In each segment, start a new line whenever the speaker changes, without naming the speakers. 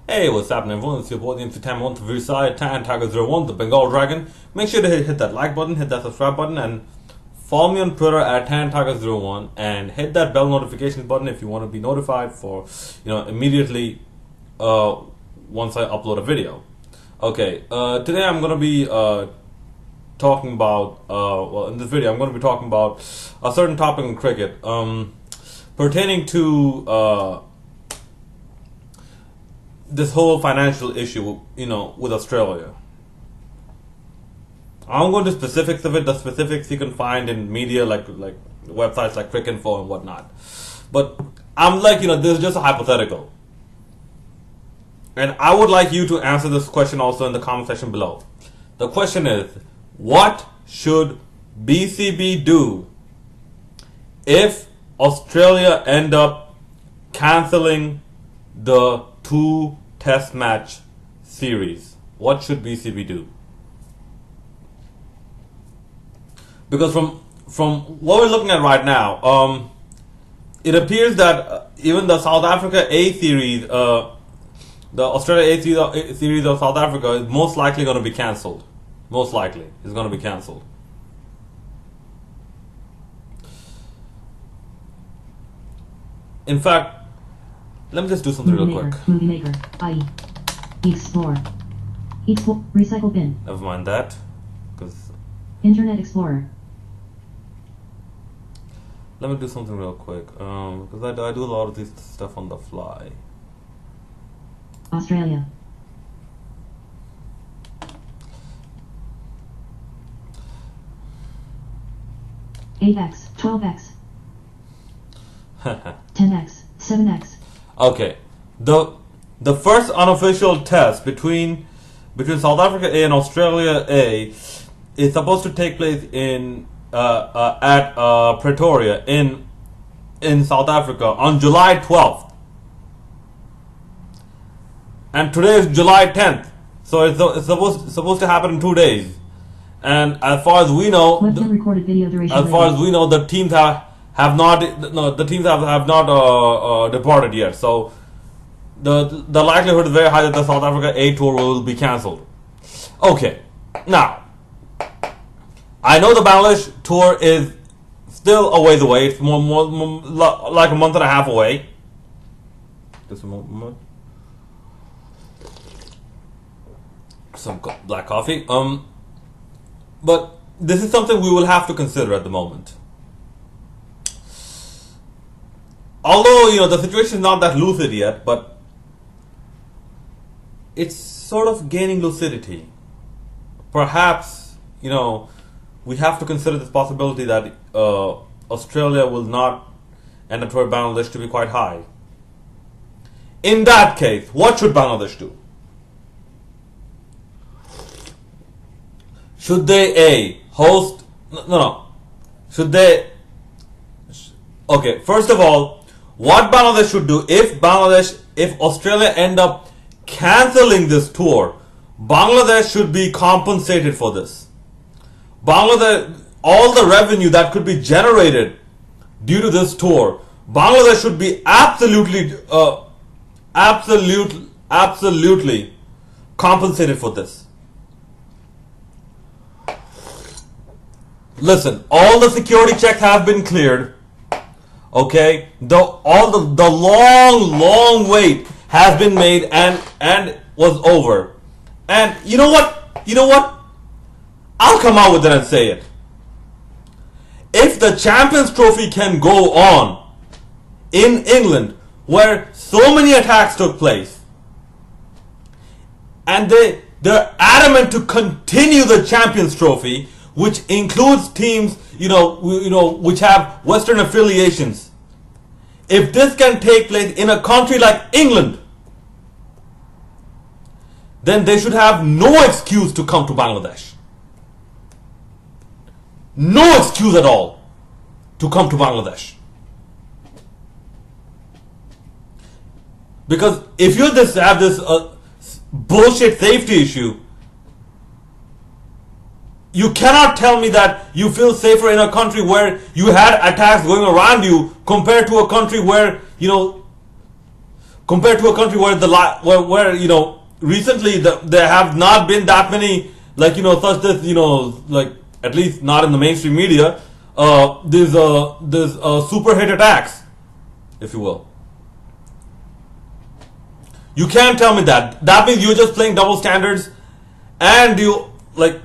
Hey, what's happening everyone? It's your boy, the MC1 to Versailles, Tan Tiger 01, the Bengal Dragon. Make sure to hit that like button, hit that subscribe button, and follow me on Twitter at Tan Tiger 01, and hit that bell notification button if you want to be notified for, immediately once I upload a video. Okay, today I'm going to be talking about, in this video I'm going to be talking about a certain topic in cricket pertaining to this whole financial issue, with Australia. I won't go into specifics of it. The specifics you can find in media, like websites like Cricinfo and whatnot. But I'm this is just a hypothetical, and I would like you to answer this question also in the comment section below. The question is, what should BCB do if Australia end up cancelling the 2-test match series? What should BCB do? Because from what we're looking at right now, it appears that even the South Africa A series, the Australia A series of South Africa is most likely going to be cancelled. Most likely is going to be cancelled. In fact, let me just do something real quick.
Movie maker, IE, Explore, Recycle bin.
Never mind that, because
Internet Explorer.
let me do something real quick, because I do a lot of this stuff on the fly.
Australia. X, 12x, 10x, 7x.
Okay, the first unofficial test between South Africa A and Australia A is supposed to take place in at Pretoria in South Africa on July 12th, and today is July 10th, so it's supposed to happen in 2 days. And as far as we know,
recorded video duration
as far as we know, the teams have not departed yet. So the likelihood is very high that the South Africa A tour will be cancelled. Okay, now I know the Bangladesh tour is still a ways away. It's more like a month and a half away. Just a moment. Some black coffee. But this is something we will have to consider at the moment. Although, the situation is not that lucid yet, but it's sort of gaining lucidity. Perhaps, we have to consider this possibility that Australia will not end up toward Bangladesh to be quite high. In that case, what should Bangladesh do? Should they host? No. Should they? Okay. First of all, what Bangladesh should do if Australia end up cancelling this tour, Bangladesh should be compensated for this. Bangladesh, all the revenue that could be generated due to this tour, Bangladesh should be absolutely compensated for this. Listen, all the security checks have been cleared. Okay, the long wait has been made and was over. And you know what? I'll come out with it and say it. If the Champions Trophy can go on in England, where so many attacks took place, and they're adamant to continue the Champions Trophy, which includes teams, which have Western affiliations. If this can take place in a country like England, then they should have no excuse to come to Bangladesh. No excuse at all to come to Bangladesh. Because if you have this bullshit safety issue, you cannot tell me that you feel safer in a country where you had attacks going around you compared to a country where, compared to a country where where you know recently there have not been that many like you know such this you know like at least not in the mainstream media there's super hit attacks, if you will. You can't tell me that. That means you're just playing double standards, and you like.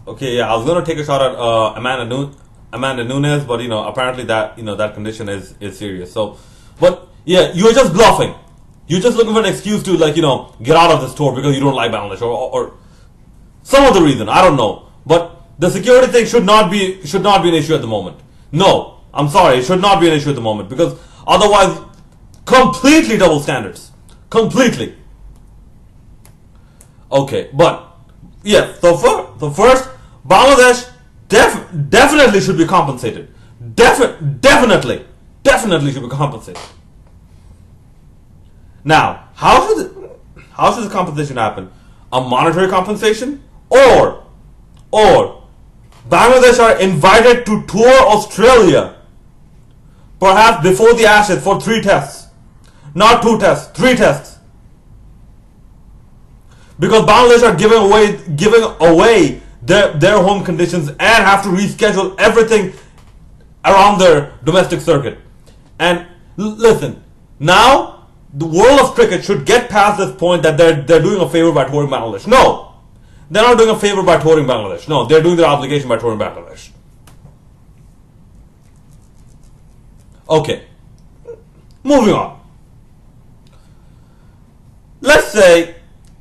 Okay, yeah, I was gonna take a shot at Amanda Nunes, but you know apparently that you know that condition is serious. So, but yeah, you're just bluffing. You're just looking for an excuse to like you know get out of the store because you don't like Bangladesh or some other reason. I don't know, but the security thing should not be an issue at the moment. No, I'm sorry, it should not be an issue at the moment because otherwise, completely double standards, completely. Okay, but yeah, so first, Bangladesh definitely should be compensated. Definitely should be compensated. Now, how should the compensation happen? A monetary compensation, or Bangladesh are invited to tour Australia, perhaps before the Ashes for 3 tests, not 2 tests, 3 tests, because Bangladesh are giving away their home conditions and have to reschedule everything around their domestic circuit. And listen, now the world of cricket should get past this point that they're doing a favor by touring Bangladesh. No, they're not doing a favor by touring Bangladesh. No, they're doing their obligation by touring Bangladesh. Okay, moving on. Let's say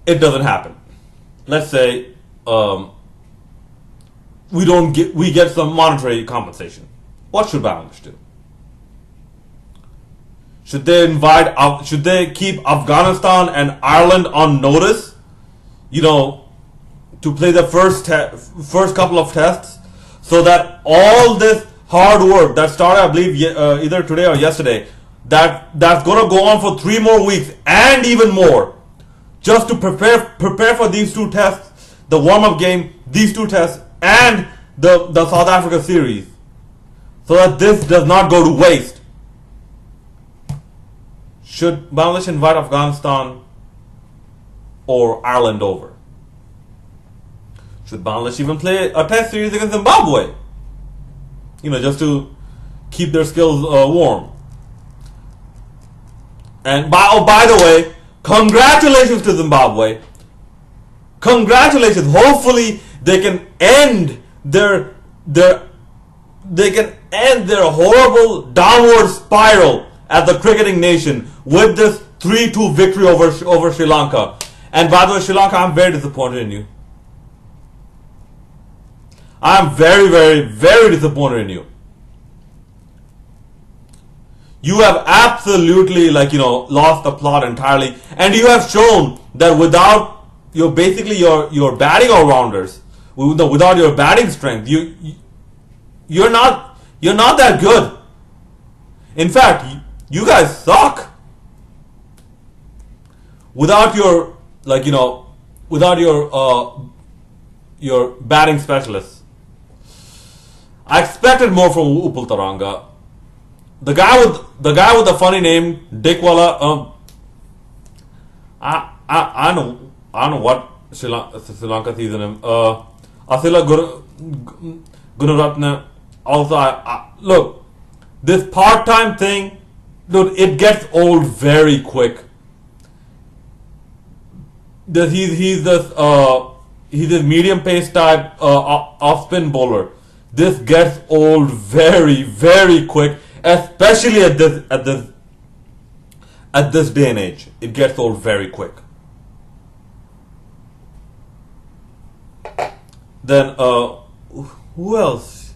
it doesn't happen. Let's say we get some monetary compensation. What should Bangladesh do? Should they keep Afghanistan and Ireland on notice? You know, to play the first couple of tests, so that all this hard work that started, I believe, either today or yesterday, that's going to go on for 3 more weeks and even more, just to prepare for these 2 tests, the warm-up game, these 2 tests, and the South Africa series, so that this does not go to waste. Should Bangladesh invite Afghanistan or Ireland over? Should Bangladesh even play a test series against Zimbabwe? You know, just to keep their skills warm. And by the way, congratulations to Zimbabwe. Congratulations. Hopefully they can end their horrible downward spiral as the cricketing nation with this 3-2 victory over Sri Lanka. And by the way, Sri Lanka, I'm very disappointed in you. I'm very, very, very disappointed in you. You have absolutely, like, you know, lost the plot entirely, and you have shown that without your batting all-rounders, without your batting strength, you're not that good. In fact, you guys suck. Without your, like, you know, without your batting specialists. I expected more from Upul Taranga. The guy with the funny name, Dickwala. I know what Sri Lanka season him. Asila Gunaratne. Also, look, this part-time thing, dude, it gets old very quick. He's this medium pace type off spin bowler. This gets old very, very quick, especially at this day and age. It gets old very quick. Then who else?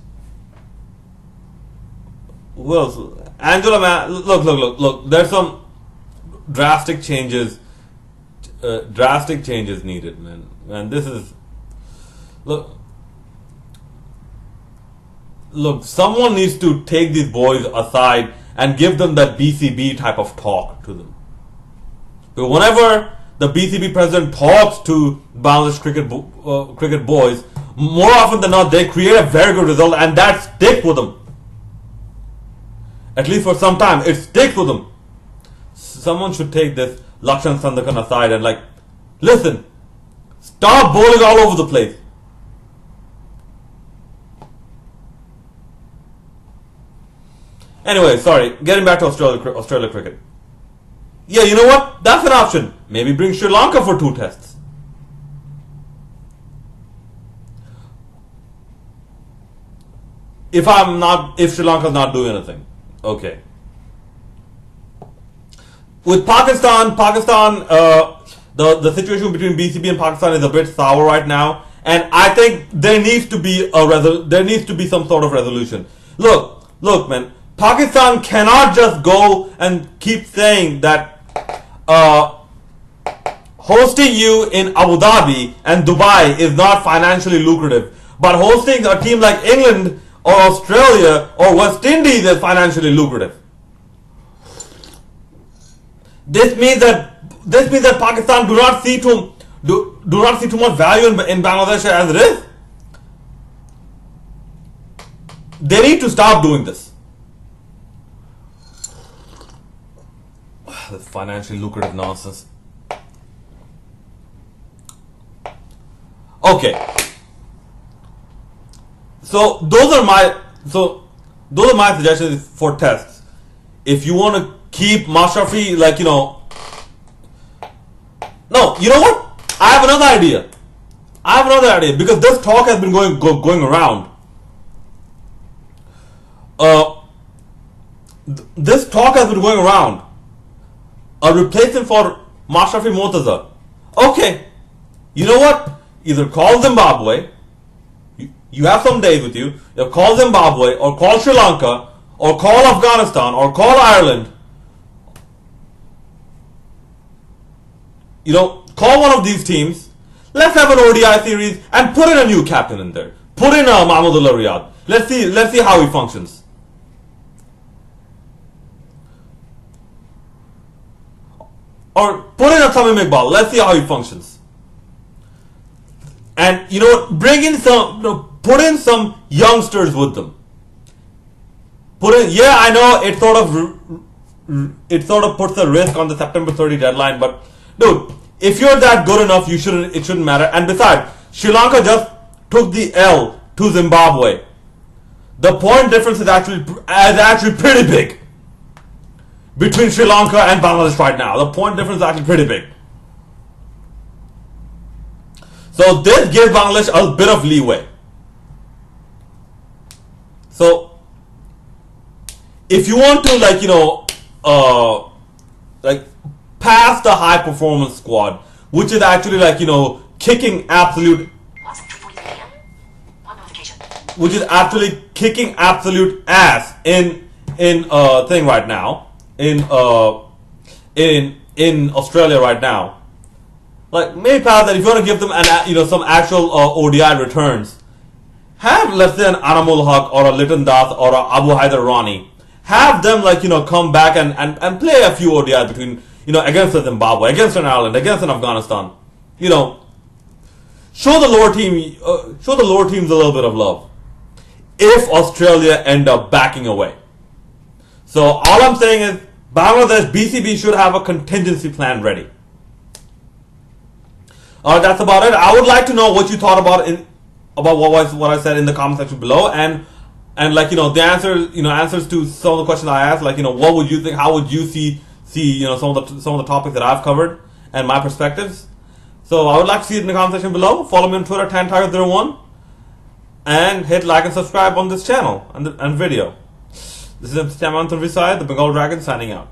Angela Man, look. There's some drastic changes needed, man. And this is look, someone needs to take these boys aside and give them that BCB type of talk to them. But whenever the BCB president talks to Bangladesh cricket boys, more often than not, they create a very good result, and that sticks with them. At least for some time, it sticks with them. someone should take this Lakshan Sandakan aside and like, listen, stop bowling all over the place. Anyway, sorry, getting back to Australia cricket. Yeah, you know what? That's an option. Maybe bring Sri Lanka for 2 tests. If Sri Lanka's not doing anything. Okay. With Pakistan, the situation between BCB and Pakistan is a bit sour right now, and I think there needs to be some sort of resolution. Look, man, Pakistan cannot just go and keep saying that hosting you in Abu Dhabi and Dubai is not financially lucrative, but hosting a team like England or Australia or West Indies is financially lucrative. This means that Pakistan do not see too much value in Bangladesh as it is. They need to stop doing this. This financially lucrative nonsense. Okay. So those are my suggestions for tests. If you want to keep Mashrafi, like, you know, no, you know what? I have another idea because this talk has been going around. This talk has been going around. A replacement for Mashrafi Mortaza. Okay, you know what? Either call Zimbabwe. You have some days with you. You call Zimbabwe or call Sri Lanka or call Afghanistan or call Ireland. You know, call one of these teams. Let's have an ODI series and put in a new captain in there. Put in Mahmoudullah Riyad. Let's see how he functions. Or put in a Tamim Iqbal. Let's see how he functions. And you know, bring in some, put in some youngsters with them. Yeah, I know it sort of puts a risk on the September 30 deadline, but dude, if you're that good enough, it shouldn't matter. And besides, Sri Lanka just took the L to Zimbabwe. The point difference is actually pretty big between Sri Lanka and Bangladesh right now. The point difference is actually pretty big. So this gives Bangladesh a bit of leeway. So if you want to, like, you know, like pass the high performance squad, which is actually, like, you know, kicking absolute ass in thing right now in Australia right now. Like, maybe pass that if you want to give them some actual ODI returns. Have, let's say, an Anamul Haq or a Liton Das or a Abu Haider Rani. Have them, like, you know, come back and play a few ODIs between, you know, against Zimbabwe, against an Ireland, against an Afghanistan. You know, show the lower teams a little bit of love. If Australia end up backing away. So all I'm saying is Bangladesh BCB should have a contingency plan ready. That's about it. I would like to know what you thought about what I said in the comment section below, and like, you know, the answers to some of the questions I asked. Like, you know, what would you think? How would you see you know, some of the topics that I've covered and my perspectives? So I would like to see it in the comment section below. Follow me on Twitter, TanTiger01, and hit like and subscribe on this channel and video. This is Mr. Tamantan Visai, the Bengal Dragon, signing out.